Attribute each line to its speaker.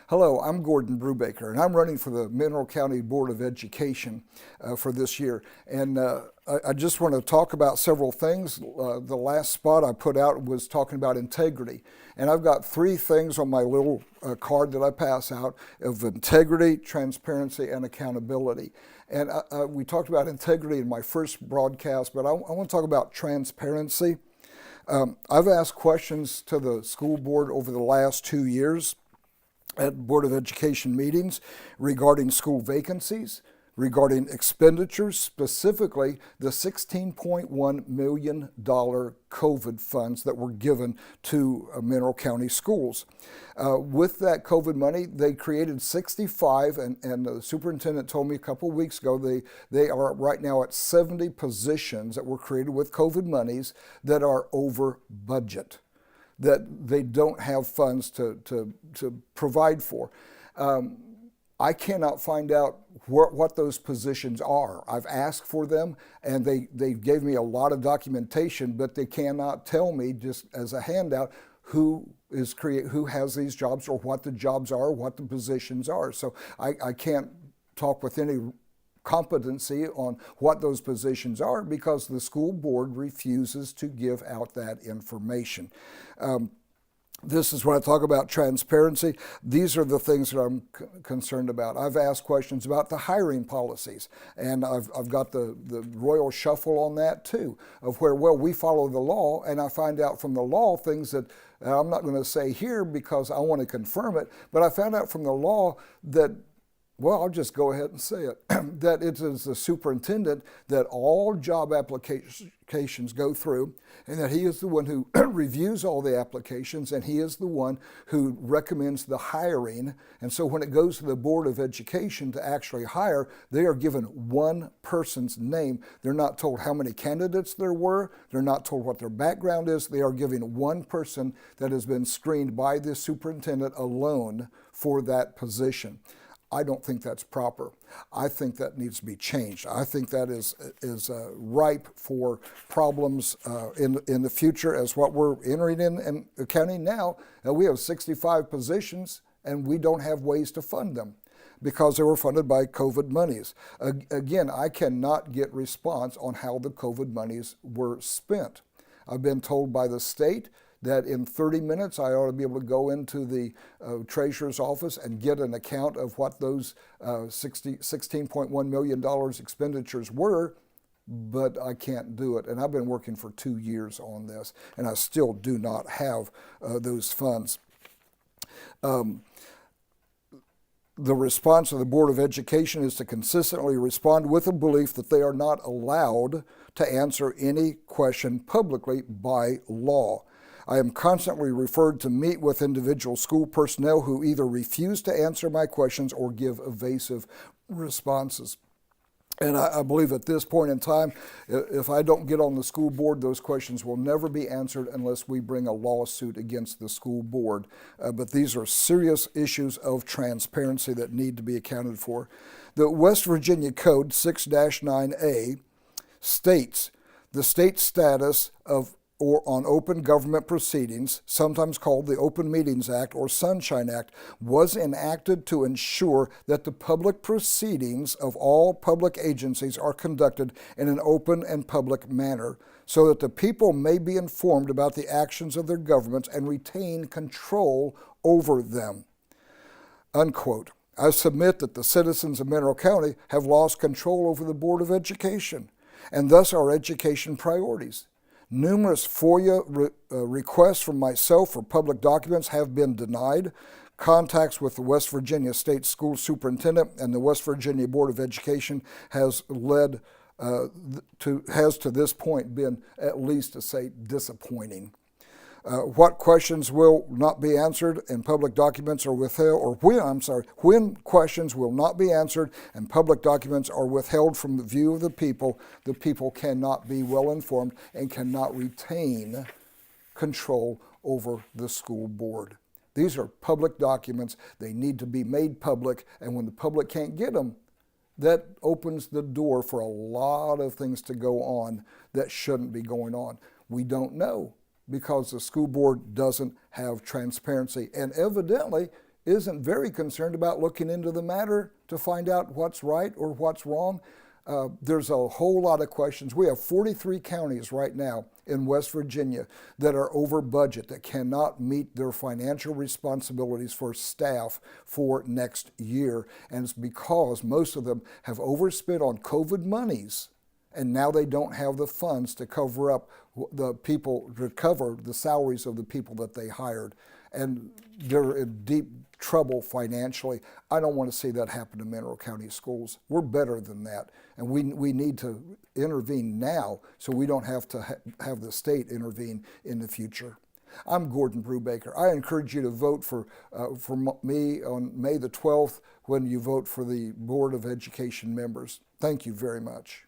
Speaker 1: Hello, I'm Gordon Brubaker, and I'm running for the Mineral County Board of Education for this year. And I just want to talk about several things. The last spot I put out was talking about integrity. And I've got three things on my little card that I pass out of integrity, transparency, and accountability. And we talked about integrity in my first broadcast, but I want to talk about transparency. I've asked questions to the school board over the last 2 years at Board of Education meetings regarding school vacancies, regarding expenditures, specifically the $16.1 million COVID funds that were given to Mineral County schools. With that COVID money, they created 65, and the superintendent told me a couple of weeks ago, they are right now at 70 positions that were created with COVID monies that are over budget, that they don't have funds to provide for. I cannot find out what those positions are. I've asked for them, and they gave me a lot of documentation, but they cannot tell me just as a handout who has these jobs or what the jobs are, what the positions are. So I can't talk with any competency on what those positions are because the school board refuses to give out that information. This is when I talk about transparency. These are the things that I'm concerned about. I've asked questions about the hiring policies, and I've got the royal shuffle on that too, of where, well, we follow the law, and I find out from the law things that I'm not going to say here because I want to confirm it, but I found out from the law that, well, I'll just go ahead and say it, that it is the superintendent that all job applications go through, and that he is the one who reviews all the applications, and he is the one who recommends the hiring. And so when it goes to the Board of Education to actually hire, they are given one person's name. They're not told how many candidates there were. They're not told what their background is. They are giving one person that has been screened by the superintendent alone for that position. I don't think that's proper. I think that needs to be changed. I think that is ripe for problems in the future as what we're entering in the county now. We have 65 positions and we don't have ways to fund them because they were funded by COVID monies. Again, I cannot get response on how the COVID monies were spent. I've been told by the state that in 30 minutes I ought to be able to go into the treasurer's office and get an account of what those $16.1 million expenditures were, but I can't do it. And I've been working for 2 years on this, and I still do not have those funds. The response of the Board of Education is to consistently respond with a belief that they are not allowed to answer any question publicly by law. I am constantly referred to meet with individual school personnel who either refuse to answer my questions or give evasive responses. And I believe at this point in time, if I don't get on the school board, those questions will never be answered unless we bring a lawsuit against the school board. But these are serious issues of transparency that need to be accounted for. The West Virginia Code 6-9A states the state status of or on open government proceedings, sometimes called the Open Meetings Act or Sunshine Act, was enacted to ensure that the public proceedings of all public agencies are conducted in an open and public manner, so that the people may be informed about the actions of their governments and retain control over them. Unquote. I submit that the citizens of Mineral County have lost control over the Board of Education, and thus our education priorities. Numerous FOIA requests from myself for public documents have been denied. Contacts with the West Virginia State School Superintendent and the West Virginia Board of Education has to this point been, at least to say, disappointing. What questions will not be answered and public documents are withheld, or when questions will not be answered and public documents are withheld from the view of the people cannot be well informed and cannot retain control over the school board. These are public documents. They need to be made public, and when the public can't get them, that opens the door for a lot of things to go on that shouldn't be going on. We don't know, because the school board doesn't have transparency. And evidently, isn't very concerned about looking into the matter to find out what's right or what's wrong. There's a whole lot of questions. We have 43 counties right now in West Virginia that are over budget, that cannot meet their financial responsibilities for staff for next year. And it's because most of them have overspent on COVID monies, and now they don't have the funds to cover up the people, to cover the salaries of the people that they hired. And they're in deep trouble financially. I don't want to see that happen to Mineral County schools. We're better than that. And we need to intervene now so we don't have to have the state intervene in the future. I'm Gordon Brubaker. I encourage you to vote for me on May the 12th when you vote for the Board of Education members. Thank you very much.